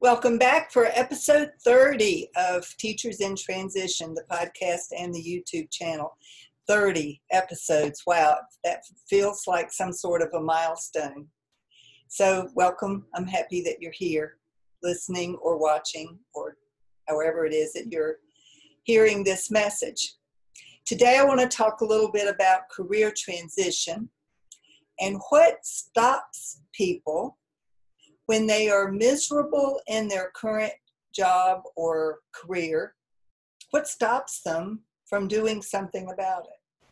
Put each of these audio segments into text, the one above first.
Welcome back for episode 30 of Teachers in Transition, the podcast and the YouTube channel. 30 episodes. Wow, that feels like some sort of a milestone. So welcome. I'm happy that you're here listening or watching or however it is that you're hearing this message. Today I want to talk a little bit about career transition and what stops people when they are miserable in their current job or career. What stops them from doing something about it?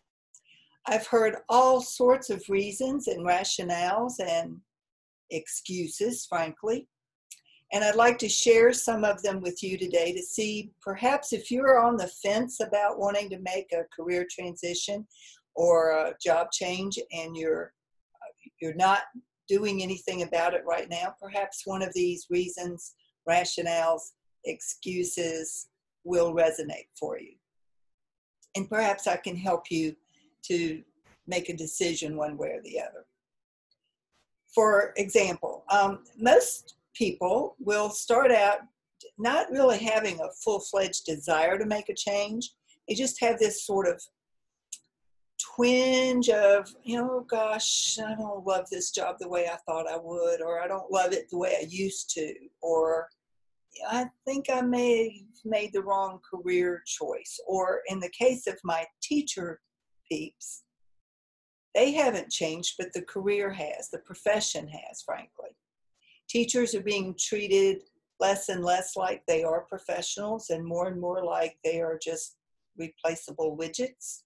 I've heard all sorts of reasons and rationales and excuses, frankly, and I'd like to share some of them with you today to see perhaps if you're on the fence about wanting to make a career transition or a job change and you're not doing anything about it right now, perhaps one of these reasons, rationales, excuses will resonate for you. And perhaps I can help you to make a decision one way or the other. For example, most people will start out not really having a full-fledged desire to make a change. They just have this sort of twinge of, oh gosh, I don't love this job the way I thought I would, or I don't love it the way I used to, or I think I may have made the wrong career choice. Or in the case of my teacher peeps, they haven't changed, but the career has, the profession has, frankly. Teachers are being treated less and less like they are professionals and more like they are just replaceable widgets.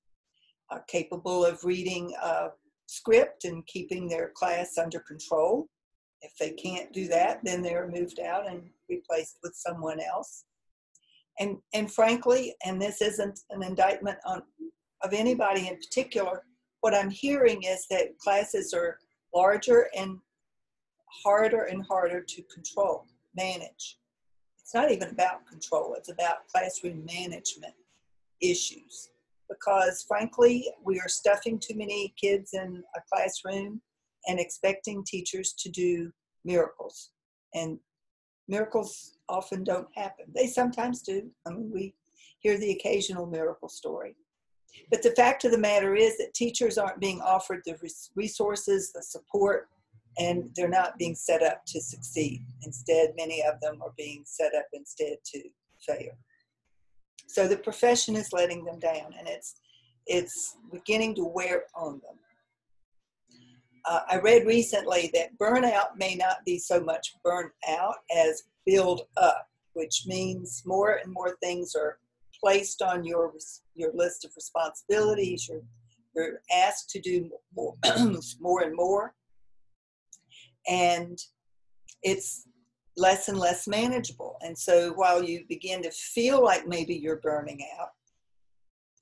Capable of reading a script and keeping their class under control. If they can't do that, then they're moved out and replaced with someone else. And frankly, and this isn't an indictment of anybody in particular, what I'm hearing is that classes are larger and harder to control, manage. It's not even about control, it's about classroom management issues. Because frankly, we are stuffing too many kids in a classroom and expecting teachers to do miracles. And miracles often don't happen. They sometimes do. I mean, we hear the occasional miracle story. But the fact of the matter is that teachers aren't being offered the resources, the support, and they're not being set up to succeed. Instead, many of them are being set up instead to fail. So the profession is letting them down, and it's beginning to wear on them. I read recently that burnout may not be so much burnt out as build up, which means more and more things are placed on your list of responsibilities. You're asked to do more, more and more, and it's less and less manageable. And so while you begin to feel like maybe you're burning out,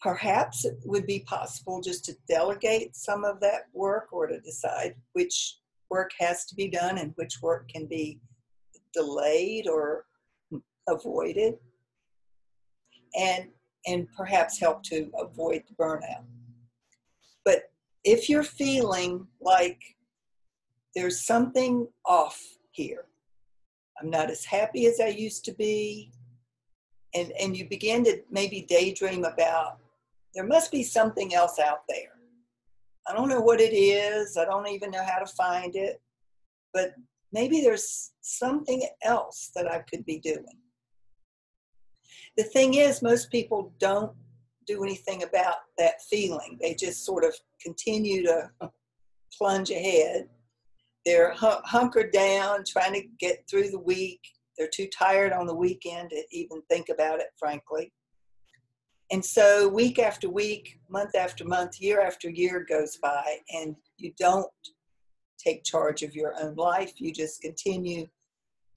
perhaps it would be possible just to delegate some of that work or to decide which work has to be done and which work can be delayed or avoided, and perhaps help to avoid the burnout. But if you're feeling like there's something off here, I'm not as happy as I used to be, and you begin to maybe daydream about, there must be something else out there. I don't know what it is. I don't even know how to find it, but maybe there's something else that I could be doing. The thing is, most people don't do anything about that feeling. They just sort of continue to plunge ahead. They're hunkered down, trying to get through the week. They're too tired on the weekend to even think about it, frankly. And so week after week, month after month, year after year goes by, and you don't take charge of your own life. You just continue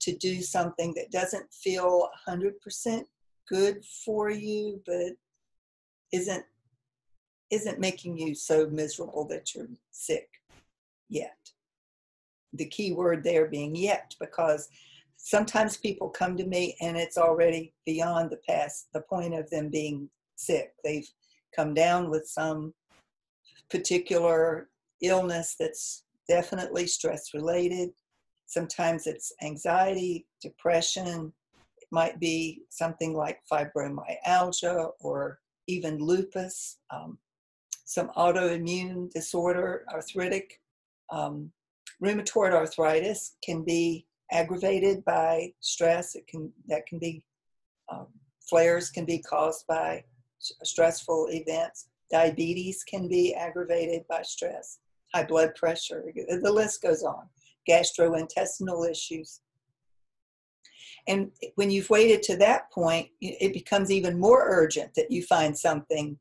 to do something that doesn't feel 100% good for you, but isn't making you so miserable that you're sick yet. The key word there being yet, because sometimes people come to me and it's already beyond the point of them being sick. They've come down with some particular illness that's definitely stress related. Sometimes it's anxiety, depression. It might be something like fibromyalgia or even lupus, some autoimmune disorder, arthritic. Rheumatoid arthritis can be aggravated by stress. That can be flares can be caused by stressful events. Diabetes can be aggravated by stress. High blood pressure. The list goes on. Gastrointestinal issues. And when you've waited to that point, it becomes even more urgent that you find something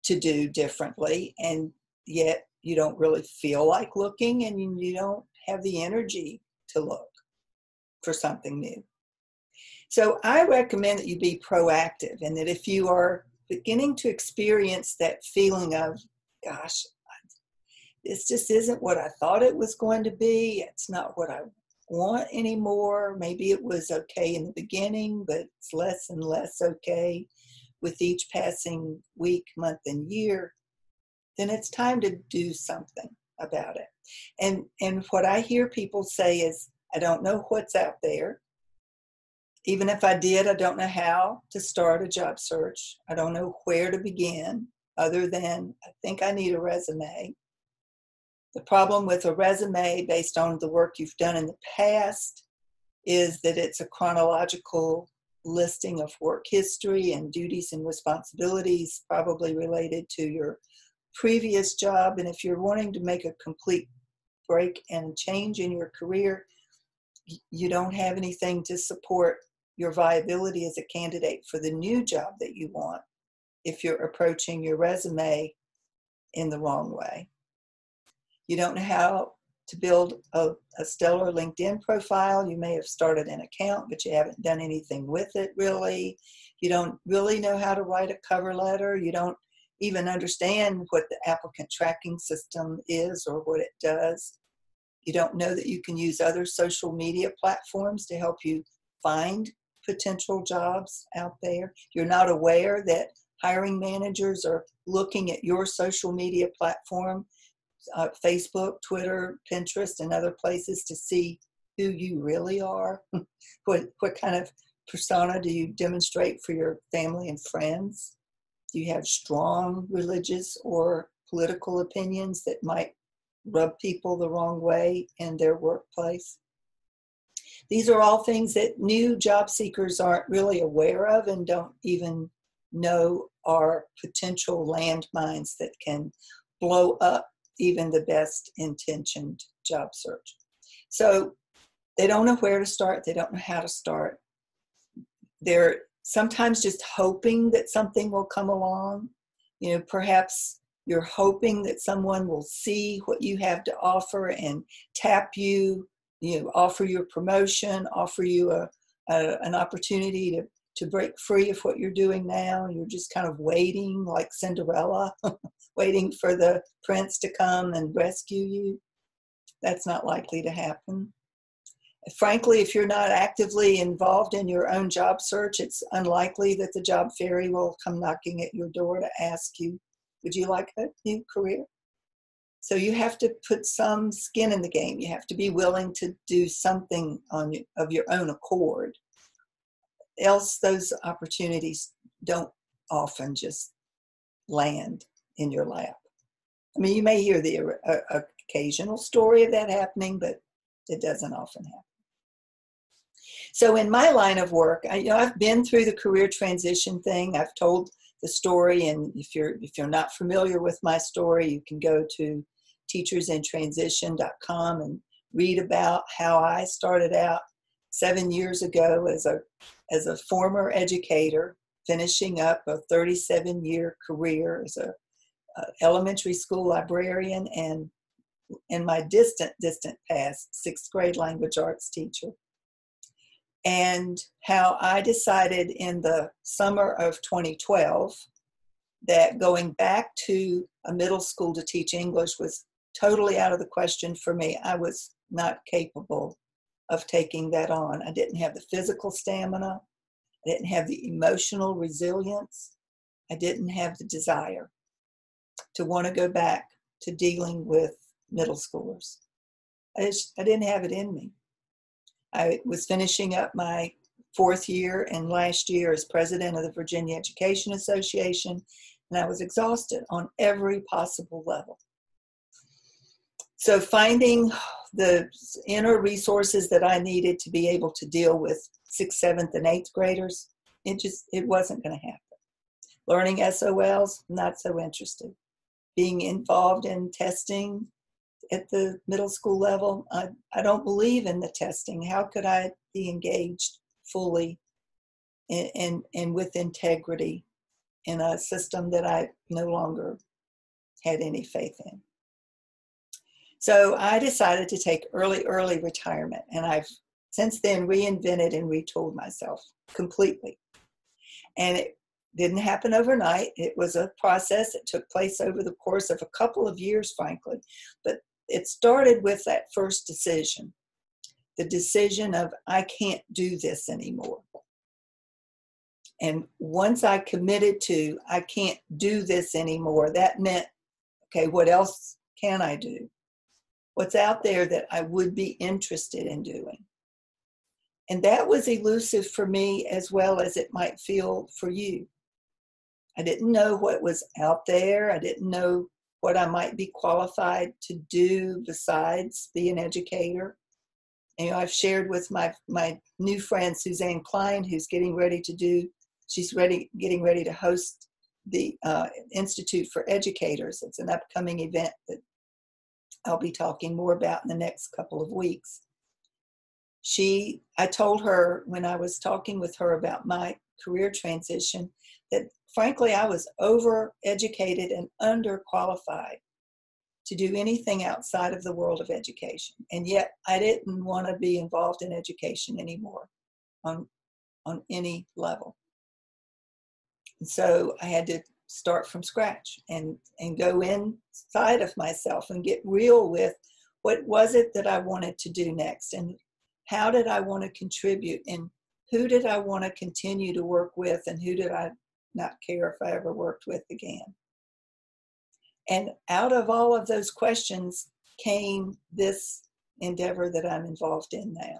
to do differently, and yet you don't really feel like looking, and you don't have the energy to look for something new. So I recommend that you be proactive, and that if you are beginning to experience that feeling of, gosh, this just isn't what I thought it was going to be, it's not what I want anymore. Maybe it was okay in the beginning, but it's less and less okay with each passing week, month, and year, then it's time to do something about it. And what I hear people say is, I don't know what's out there. Even if I did, I don't know how to start a job search. I don't know where to begin, other than I think I need a resume. The problem with a resume based on the work you've done in the past is that it's a chronological listing of work history and duties and responsibilities, probably related to your previous job. And if you're wanting to make a complete break and change in your career, you don't have anything to support your viability as a candidate for the new job that you want if you're approaching your resume in the wrong way. You don't know how to build a stellar LinkedIn profile. You may have started an account, but you haven't done anything with it really. You don't really know how to write a cover letter. You don't even understand what the applicant tracking system is or what it does. You don't know that you can use other social media platforms to help you find potential jobs out there. You're not aware that hiring managers are looking at your social media platform, Facebook, Twitter, Pinterest, and other places to see who you really are. What kind of persona do you demonstrate for your family and friends? Do you have strong religious or political opinions that might rub people the wrong way in their workplace? These are all things that new job seekers aren't really aware of and don't even know are potential landmines that can blow up even the best intentioned job search. So they don't know where to start. They don't know how to start. They're sometimes just hoping that something will come along. Perhaps you're hoping that someone will see what you have to offer and tap you, offer you a promotion, offer you an opportunity to break free of what you're doing now. You're just kind of waiting like Cinderella, waiting for the prince to come and rescue you. That's not likely to happen. Frankly, if you're not actively involved in your own job search, it's unlikely that the job fairy will come knocking at your door to ask you, would you like a new career? So you have to put some skin in the game. You have to be willing to do something of your own accord. Else those opportunities don't often just land in your lap. I mean, you may hear the occasional story of that happening, but it doesn't often happen. So in my line of work, I've been through the career transition thing. I've told the story, and if you're not familiar with my story, you can go to teachersintransition.com and read about how I started out 7 years ago as a former educator, finishing up a 37-year career as a elementary school librarian, and in my distant past, 6th grade language arts teacher. And how I decided in the summer of 2012 that going back to a middle school to teach English was totally out of the question for me. I was not capable of taking that on. I didn't have the physical stamina. I didn't have the emotional resilience. I didn't have the desire to want to go back to dealing with middle schoolers. I didn't have it in me. I was finishing up my 4th year and last year as president of the Virginia Education Association, and I was exhausted on every possible level. So finding the inner resources that I needed to be able to deal with 6th, 7th, and 8th graders, it wasn't going to happen. Learning SOLs, not so interested. Being involved in testing at the middle school level, I don't believe in the testing. How could I be engaged fully and with integrity in a system that I no longer had any faith in? So I decided to take early retirement, and I've since then reinvented and retooled myself completely. And it didn't happen overnight. It was a process that took place over the course of a couple of years, frankly. But it started with that first decision, the decision of, I can't do this anymore. And once I committed to, I can't do this anymore, that meant, okay, what else can I do? What's out there that I would be interested in doing? And that was elusive for me as well as it might feel for you. I didn't know what was out there. I didn't know what I might be qualified to do besides be an educator. And, I've shared with my new friend, Suzanne Klein, who's getting ready to host the Institute for Educators. It's an upcoming event that I'll be talking more about in the next couple of weeks. I told her when I was talking with her about my career transition that frankly I was overeducated and underqualified to do anything outside of the world of education. And yet I didn't want to be involved in education anymore on any level. And so I had to start from scratch and go inside of myself and get real with what was it that I wanted to do next, and how did I want to contribute, and who did I want to continue to work with, and who did I not care if I ever worked with again. And out of all of those questions came this endeavor that I'm involved in now,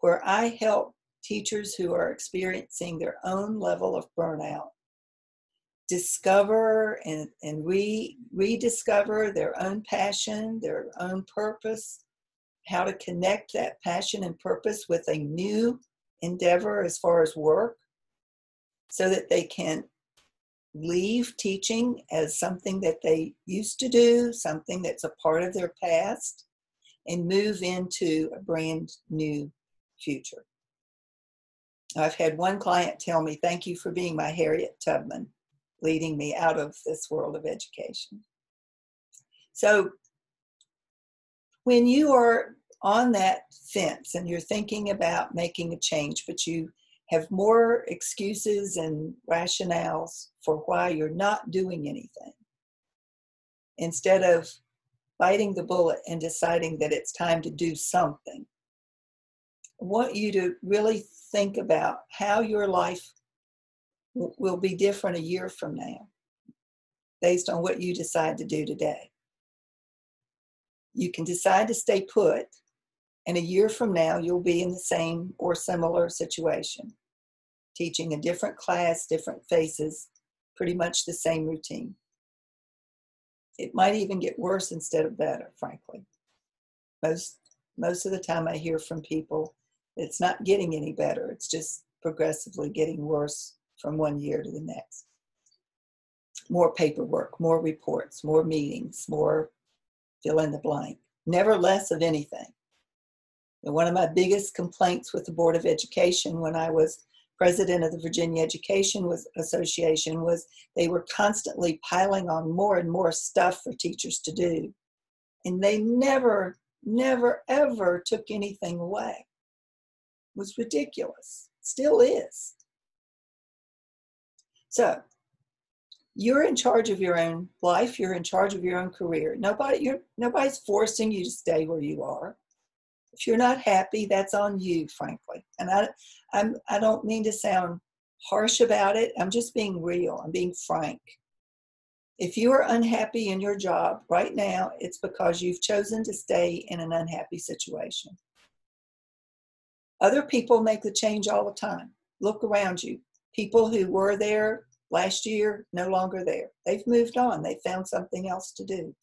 where I help teachers who are experiencing their own level of burnout discover and rediscover their own passion, their own purpose, how to connect that passion and purpose with a new endeavor as far as work, so that they can leave teaching as something that they used to do, something that's a part of their past, and move into a brand new future. I've had one client tell me, "Thank you for being my Harriet Tubman, leading me out of this world of education." So when you are on that fence and you're thinking about making a change, but you have more excuses and rationales for why you're not doing anything, instead of biting the bullet and deciding that it's time to do something, I want you to really think about how your life will be different a year from now based on what you decide to do today. You can decide to stay put, and a year from now you'll be in the same or similar situation, teaching a different class, different faces, pretty much the same routine. It might even get worse instead of better, frankly. Most of the time I hear from people that it's not getting any better, it's just progressively getting worse from one year to the next. More paperwork, more reports, more meetings, more fill in the blank, never less of anything. And one of my biggest complaints with the Board of Education when I was president of the Virginia Education Association was they were constantly piling on more and more stuff for teachers to do. And they never, ever took anything away. It was ridiculous. Still is. So you're in charge of your own life. You're in charge of your own career. Nobody's forcing you to stay where you are. If you're not happy, that's on you, frankly. And I don't mean to sound harsh about it. I'm just being real. I'm being frank. If you are unhappy in your job right now, it's because you've chosen to stay in an unhappy situation. Other people make the change all the time. Look around you. People who were there last year, no longer there. They've moved on. They found something else to do.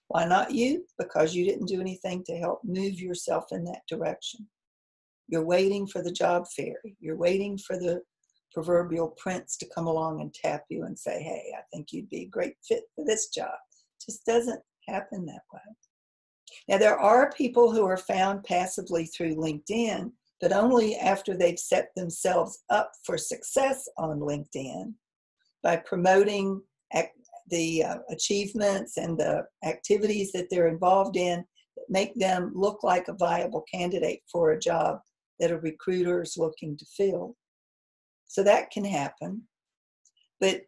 Why not you? Because you didn't do anything to help move yourself in that direction. You're waiting for the job fairy. You're waiting for the proverbial prince to come along and tap you and say, hey, I think you'd be a great fit for this job. It just doesn't happen that way. Now, there are people who are found passively through LinkedIn, but only after they've set themselves up for success on LinkedIn by promoting the achievements and the activities that they're involved in that make them look like a viable candidate for a job that a recruiter is looking to fill. So that can happen, but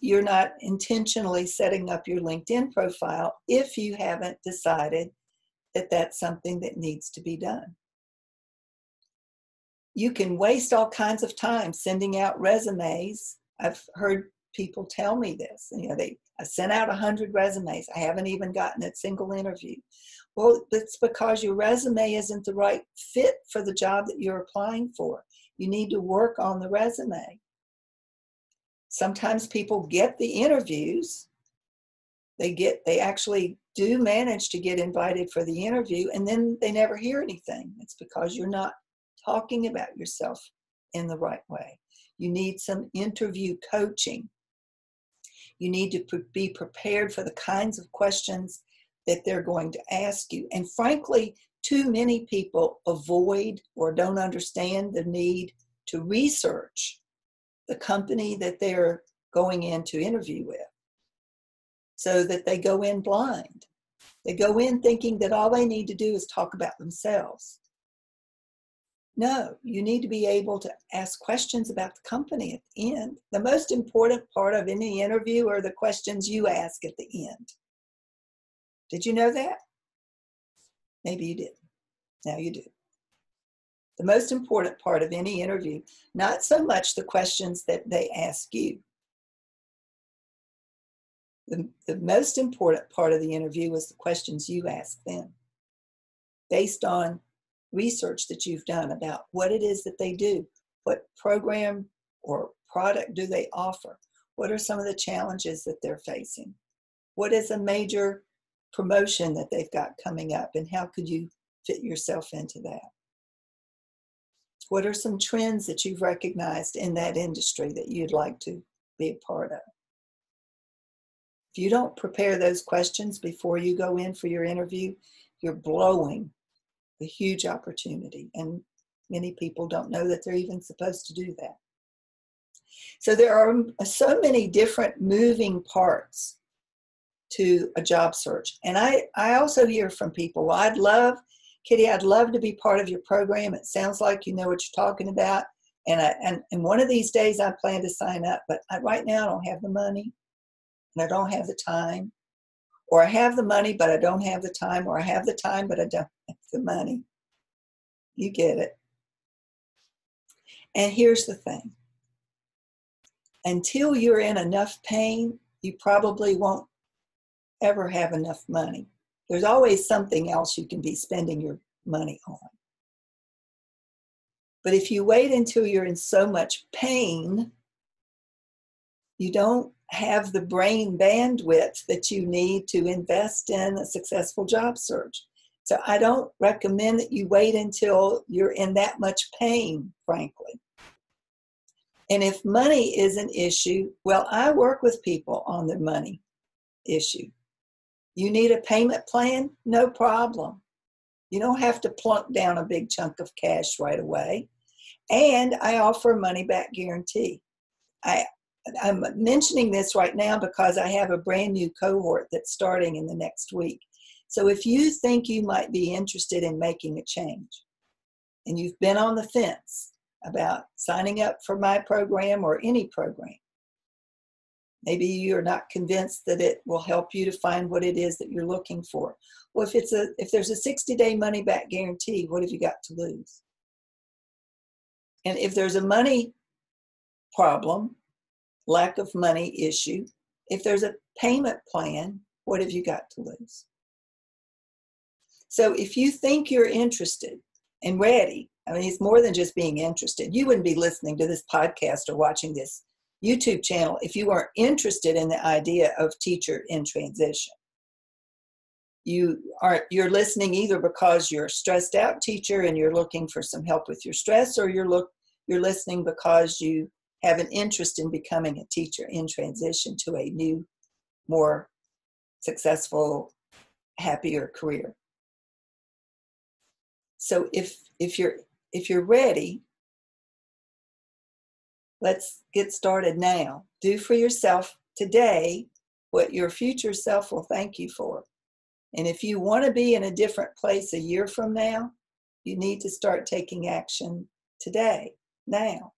you're not intentionally setting up your LinkedIn profile if you haven't decided that that's something that needs to be done. You can waste all kinds of time sending out resumes. I've heard people tell me this. I sent out 100 resumes. I haven't even gotten a single interview. Well, it's because your resume isn't the right fit for the job that you're applying for. You need to work on the resume. Sometimes people get the interviews. They actually do manage to get invited for the interview, and then they never hear anything. It's because you're not talking about yourself in the right way. You need some interview coaching. You need to be prepared for the kinds of questions that they're going to ask you. And frankly, too many people avoid or don't understand the need to research the company that they're going in to interview with, so that they go in blind. They go in thinking that all they need to do is talk about themselves. No, you need to be able to ask questions about the company at the end. The most important part of any interview are the questions you ask at the end. Did you know that? Maybe you didn't. Now you do. The most important part of any interview, not so much the questions that they ask you. The most important part of the interview is the questions you ask them, based on research that you've done about what it is that they do, what program or product do they offer, what are some of the challenges that they're facing, what is a major promotion that they've got coming up, and how could you fit yourself into that? What are some trends that you've recognized in that industry that you'd like to be a part of? If you don't prepare those questions before you go in for your interview, you're blowing a huge opportunity, and many people don't know that they're even supposed to do that. So there are so many different moving parts to a job search. And I also hear from people, well, Kitty, I'd love to be part of your program. It sounds like you know what you're talking about. And one of these days I plan to sign up, but right now I don't have the money and I don't have the time. Or I have the money, but I don't have the time. Or I have the time, but I don't have the money. You get it. And here's the thing. Until you're in enough pain, you probably won't ever have enough money. There's always something else you can be spending your money on. But if you wait until you're in so much pain, you don't have the brain bandwidth that you need to invest in a successful job search. So I don't recommend that you wait until you're in that much pain, frankly. And if money is an issue, well, I work with people on the money issue. You need a payment plan? No problem. You don't have to plunk down a big chunk of cash right away. And I offer a money back guarantee. I'm mentioning this right now because I have a brand new cohort that's starting in the next week. So if you think you might be interested in making a change and you've been on the fence about signing up for my program or any program, maybe you're not convinced that it will help you to find what it is that you're looking for. Well, if there's a 60-day money back guarantee, what have you got to lose? And if there's a money problem, lack of money issue, if there's a payment plan, what have you got to lose? So if you think you're interested and ready I mean, it's more than just being interested. You wouldn't be listening to this podcast or watching this YouTube channel if you weren't interested in the idea of teacher in transition. You're listening either because you're a stressed out teacher and you're looking for some help with your stress, or you're listening because you have an interest in becoming a teacher in transition to a new, more successful, happier career. So if you're ready, let's get started now. Do for yourself today what your future self will thank you for. And if you want to be in a different place a year from now, you need to start taking action today, now.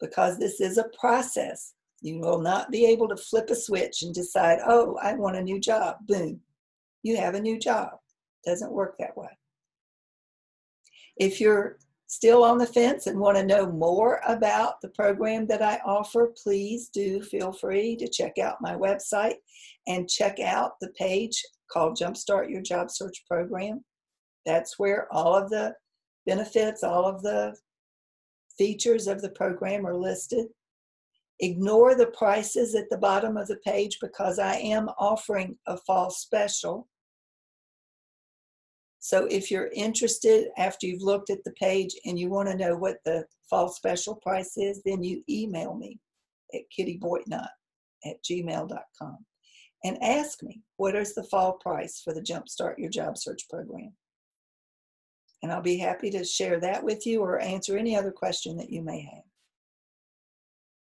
Because this is a process. You will not be able to flip a switch and decide, oh, I want a new job. Boom. You have a new job. It doesn't work that way. If you're still on the fence and want to know more about the program that I offer, please do feel free to check out my website and check out the page called Jumpstart Your Job Search Program. That's where all of the benefits, all of the features of the program are listed. Ignore the prices at the bottom of the page because I am offering a fall special. So if you're interested after you've looked at the page and you want to know what the fall special price is, then you email me at kittyboitnott@gmail.com and ask me, what is the fall price for the Jumpstart Your Job Search program? And I'll be happy to share that with you or answer any other question that you may have.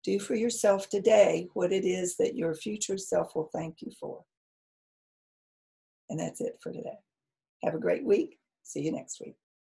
Do for yourself today what it is that your future self will thank you for. And that's it for today. Have a great week. See you next week.